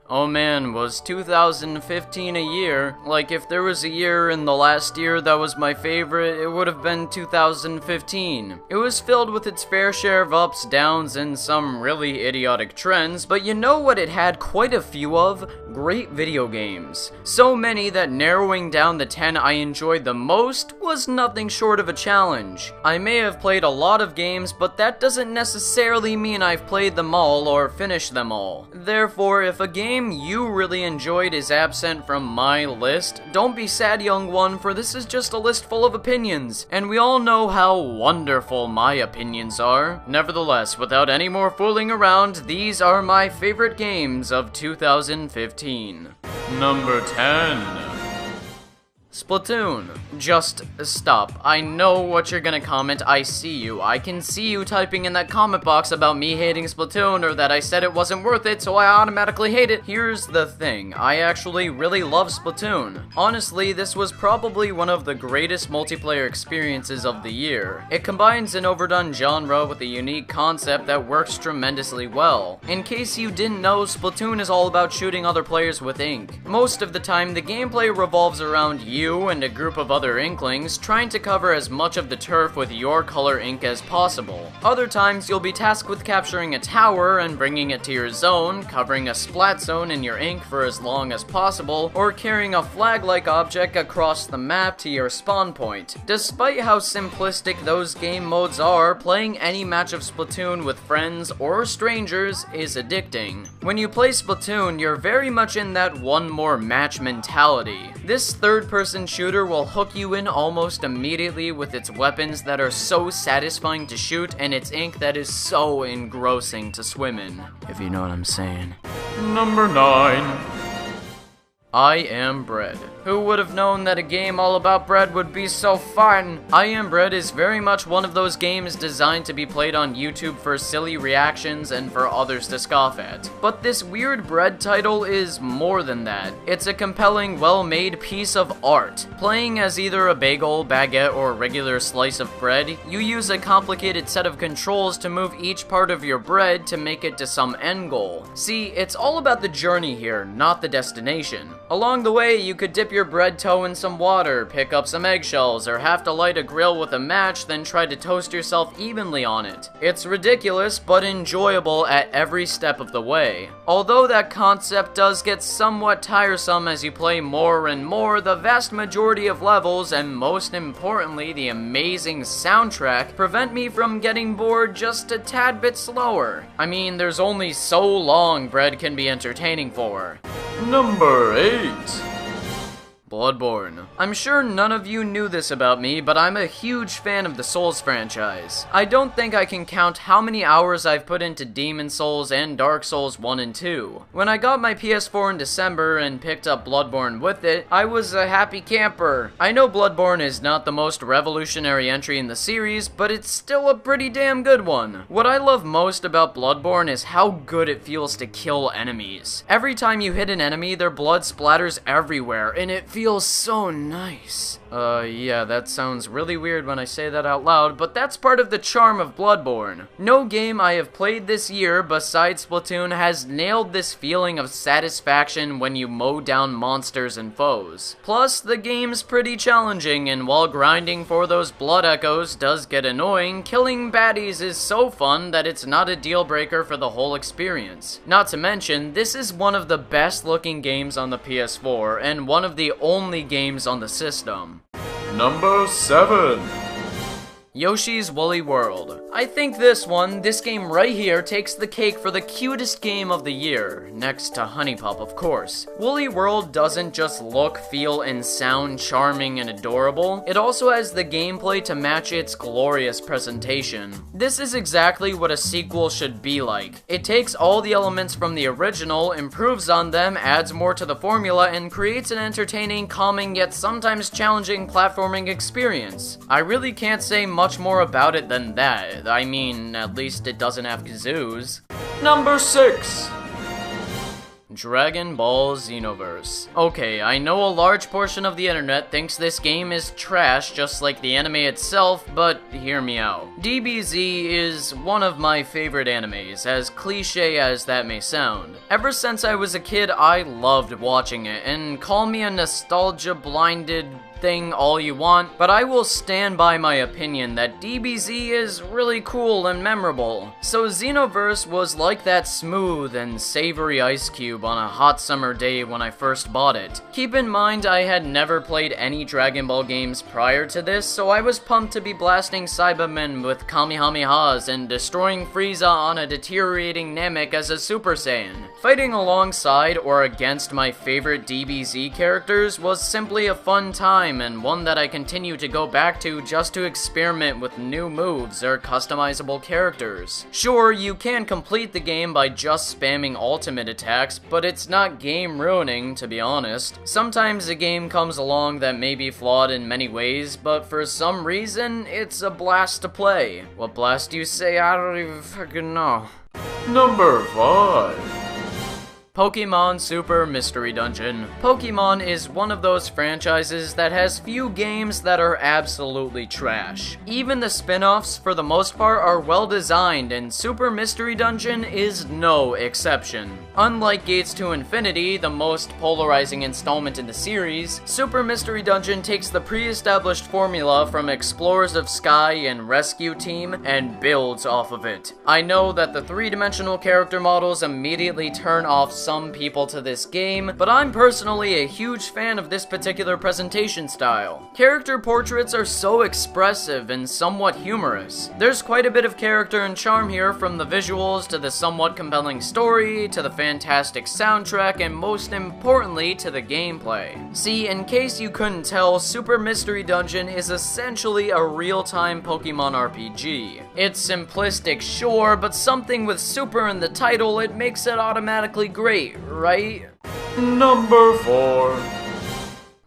Oh man, was 2015 a year? Like, if there was a year in the last year that was my favorite, it would have been 2015. It was filled with its fair share of ups, downs, and some really idiotic trends, but you know what it had quite a few of? Great video games. So many that narrowing down the 10 I enjoyed the most was nothing short of a challenge. I may have played a lot of games, but that doesn't necessarily mean I've played them all or finished them all. Therefore, if a game you really enjoyed is absent from my list, don't be sad, young one, for this is just a list full of opinions, and we all know how wonderful my opinions are. Nevertheless, without any more fooling around, these are my favorite games of 2015. Number 10. Splatoon. Just stop. I know what you're gonna comment. I see you. I can see you typing in that comment box about me hating Splatoon or that I said it wasn't worth it, so I automatically hate it. Here's the thing. I actually really love Splatoon. Honestly, this was probably one of the greatest multiplayer experiences of the year. It combines an overdone genre with a unique concept that works tremendously well. In case you didn't know, Splatoon is all about shooting other players with ink. Most of the time, the gameplay revolves around you and a group of other inklings trying to cover as much of the turf with your color ink as possible. Other times you'll be tasked with capturing a tower and bringing it to your zone, covering a splat zone in your ink for as long as possible, or carrying a flag-like object across the map to your spawn point. Despite how simplistic those game modes are, playing any match of Splatoon with friends or strangers is addicting. When you play Splatoon, you're very much in that one more match mentality. This third-person shooter will hook you in almost immediately with its weapons that are so satisfying to shoot and its ink that is so engrossing to swim in, if you know what I'm saying. Number 9. I Am Bread. Who would have known that a game all about bread would be so fun? I Am Bread is very much one of those games designed to be played on YouTube for silly reactions and for others to scoff at. But this weird bread title is more than that. It's a compelling, well-made piece of art. Playing as either a bagel, baguette, or regular slice of bread, you use a complicated set of controls to move each part of your bread to make it to some end goal. See, it's all about the journey here, not the destination. Along the way, you could dip your bread toe in some water, pick up some eggshells, or have to light a grill with a match, then try to toast yourself evenly on it. It's ridiculous, but enjoyable at every step of the way. Although that concept does get somewhat tiresome as you play more and more, the vast majority of levels, and most importantly, the amazing soundtrack, prevent me from getting bored just a tad bit slower. I mean, there's only so long bread can be entertaining for. Number 8. Bloodborne. I'm sure none of you knew this about me, but I'm a huge fan of the Souls franchise. I don't think I can count how many hours I've put into Demon Souls and Dark Souls 1 and 2. When I got my PS4 in December and picked up Bloodborne with it, I was a happy camper. I know Bloodborne is not the most revolutionary entry in the series, but it's still a pretty damn good one. What I love most about Bloodborne is how good it feels to kill enemies. Every time you hit an enemy, their blood splatters everywhere, and it feels so nice. Yeah, that sounds really weird when I say that out loud, but that's part of the charm of Bloodborne. No game I have played this year besides Splatoon has nailed this feeling of satisfaction when you mow down monsters and foes. Plus, the game's pretty challenging, and while grinding for those blood echoes does get annoying, killing baddies is so fun that it's not a deal breaker for the whole experience. Not to mention, this is one of the best looking games on the PS4, and one of the only games on the system. Number 7. Yoshi's Woolly World. I think this game right here takes the cake for the cutest game of the year, next to Honey Pop, of course. Woolly World doesn't just look, feel, and sound charming and adorable, it also has the gameplay to match its glorious presentation. This is exactly what a sequel should be like. It takes all the elements from the original, improves on them, adds more to the formula, and creates an entertaining, calming, yet sometimes challenging platforming experience. I really can't say much more about it than that. I mean, at least it doesn't have kazoos. Number 6. Dragon Ball Xenoverse. Okay, I know a large portion of the internet thinks this game is trash just like the anime itself, but hear me out. DBZ is one of my favorite animes, as cliche as that may sound. Ever since I was a kid, I loved watching it, and call me a nostalgia-blinded thing all you want, but I will stand by my opinion that DBZ is really cool and memorable. So Xenoverse was like that smooth and savory ice cube on a hot summer day when I first bought it. Keep in mind I had never played any Dragon Ball games prior to this, so I was pumped to be blasting Cybermen with Kamehamehas and destroying Frieza on a deteriorating Namek as a Super Saiyan. Fighting alongside or against my favorite DBZ characters was simply a fun time, and one that I continue to go back to just to experiment with new moves or customizable characters. Sure, you can complete the game by just spamming ultimate attacks, but it's not game ruining, to be honest. Sometimes a game comes along that may be flawed in many ways, but for some reason, it's a blast to play. What blast do you say? I don't even fucking know. Number 5. Pokemon Super Mystery Dungeon. Pokemon is one of those franchises that has few games that are absolutely trash. Even the spin-offs, for the most part, are well designed, and Super Mystery Dungeon is no exception. Unlike Gates to Infinity, the most polarizing installment in the series, Super Mystery Dungeon takes the pre-established formula from Explorers of Sky and Rescue Team and builds off of it. I know that the three-dimensional character models immediately turn off some people to this game, but I'm personally a huge fan of this particular presentation style. Character portraits are so expressive and somewhat humorous. There's quite a bit of character and charm here, from the visuals to the somewhat compelling story, to the fantastic soundtrack, and most importantly, to the gameplay. See, in case you couldn't tell, Super Mystery Dungeon is essentially a real-time Pokemon RPG. It's simplistic, sure, but something with Super in the title, it makes it automatically great, right? Number 4.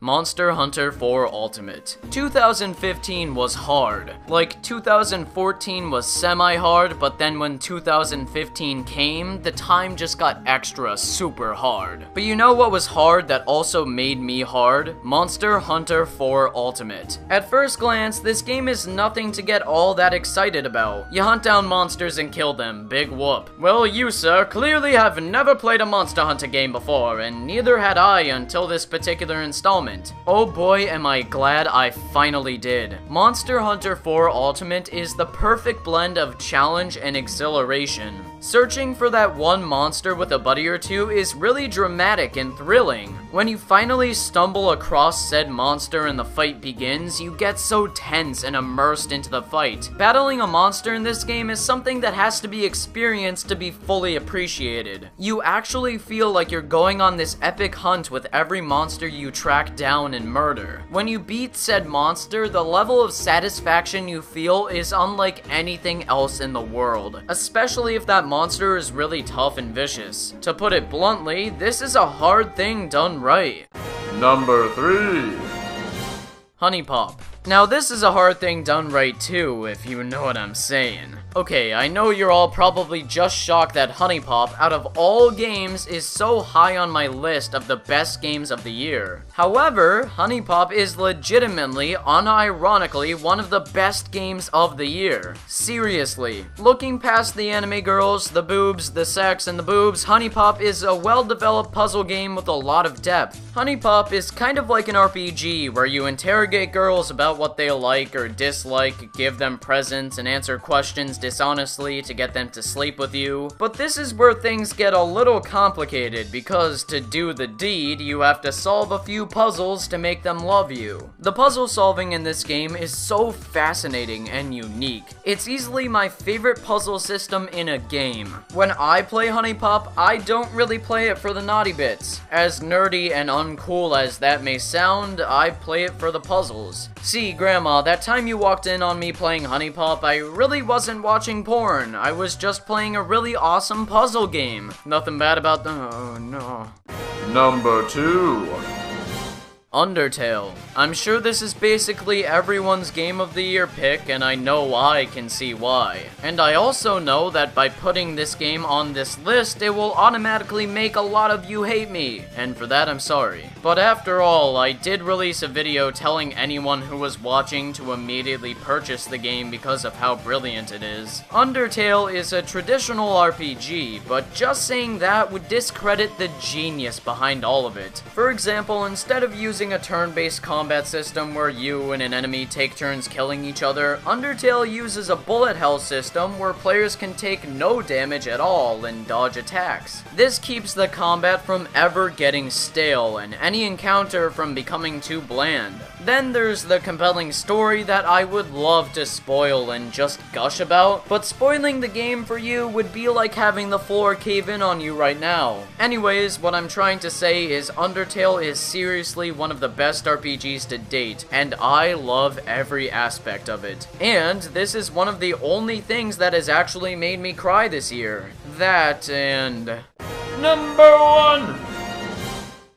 Monster Hunter 4 Ultimate. 2015 was hard. Like, 2014 was semi-hard, but then when 2015 came, the time just got extra super hard. But you know what was hard that also made me hard? Monster Hunter 4 Ultimate. At first glance, this game is nothing to get all that excited about. You hunt down monsters and kill them, big whoop. Well, you, sir, clearly have never played a Monster Hunter game before, and neither had I until this particular installment. Oh boy, am I glad I finally did. Monster Hunter 4 Ultimate is the perfect blend of challenge and exhilaration. Searching for that one monster with a buddy or two is really dramatic and thrilling. When you finally stumble across said monster and the fight begins, you get so tense and immersed into the fight. Battling a monster in this game is something that has to be experienced to be fully appreciated. You actually feel like you're going on this epic hunt with every monster you track down and murder. When you beat said monster, the level of satisfaction you feel is unlike anything else in the world, especially if that monster is really tough and vicious. To put it bluntly, this is a hard thing done right. Number 3. Honey Pop. Now this is a hard thing done right too, if you know what I'm saying. Okay, I know you're all probably just shocked that Honey Pop, out of all games, is so high on my list of the best games of the year. However, Honey Pop is legitimately, unironically, one of the best games of the year. Seriously. Looking past the anime girls, the boobs, the sex, and the boobs, Honey Pop is a well-developed puzzle game with a lot of depth. Honey Pop is kind of like an RPG, where you interrogate girls about what they like or dislike, give them presents, and answer questions dishonestly to get them to sleep with you. But this is where things get a little complicated, because to do the deed, you have to solve a few puzzles to make them love you. The puzzle solving in this game is so fascinating and unique. It's easily my favorite puzzle system in a game. When I play Honey Pop, I don't really play it for the naughty bits. As nerdy and uncool as that may sound, I play it for the puzzles. See, Grandma, that time you walked in on me playing Honey Pop, I really wasn't watching porn. I was just playing a really awesome puzzle game. Nothing bad about the... oh, no. Number 2. Undertale. I'm sure this is basically everyone's game of the year pick, and I know I can see why. And I also know that by putting this game on this list, it will automatically make a lot of you hate me, and for that I'm sorry. But after all, I did release a video telling anyone who was watching to immediately purchase the game because of how brilliant it is. Undertale is a traditional RPG, but just saying that would discredit the genius behind all of it. For example, instead of using a turn-based combat system where you and an enemy take turns killing each other, Undertale uses a bullet hell system where players can take no damage at all and dodge attacks. This keeps the combat from ever getting stale and any encounter from becoming too bland. Then there's the compelling story that I would love to spoil and just gush about, but spoiling the game for you would be like having the floor cave in on you right now. Anyways, what I'm trying to say is Undertale is seriously one of the best RPGs to date, and I love every aspect of it. And this is one of the only things that has actually made me cry this year. That and... Number 1!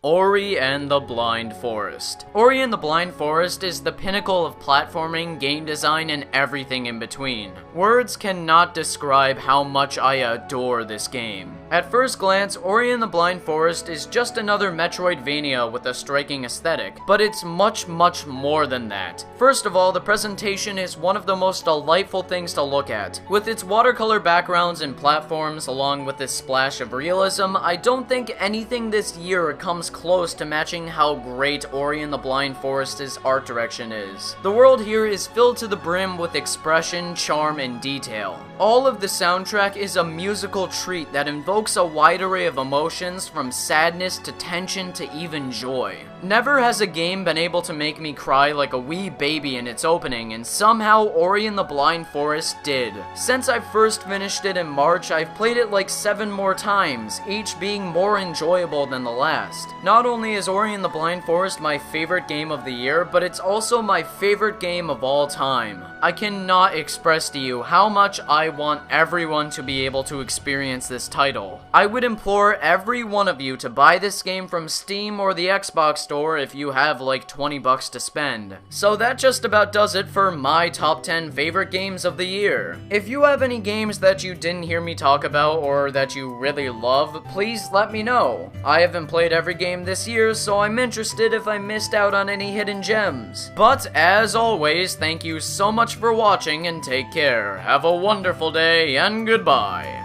Ori and the Blind Forest. Ori and the Blind Forest is the pinnacle of platforming, game design, and everything in between. Words cannot describe how much I adore this game. At first glance, Ori and the Blind Forest is just another Metroidvania with a striking aesthetic, but it's much more than that. First of all, the presentation is one of the most delightful things to look at. With its watercolor backgrounds and platforms, along with this splash of realism, I don't think anything this year comes close to matching how great Ori and the Blind Forest's art direction is. The world here is filled to the brim with expression, charm, and detail. All of the soundtrack is a musical treat that invokes a wide array of emotions from sadness to tension to even joy. Never has a game been able to make me cry like a wee baby in its opening, and somehow Ori and the Blind Forest did. Since I first finished it in March, I've played it like 7 more times, each being more enjoyable than the last. Not only is Ori and the Blind Forest my favorite game of the year, but it's also my favorite game of all time. I cannot express to you how much I want everyone to be able to experience this title. I would implore every one of you to buy this game from Steam or the Xbox store if you have like 20 bucks to spend. So that just about does it for my top 10 favorite games of the year. If you have any games that you didn't hear me talk about or that you really love, please let me know. I haven't played every game this year, so I'm interested if I missed out on any hidden gems. But as always, thank you so much for watching and take care. Have a wonderful day and goodbye.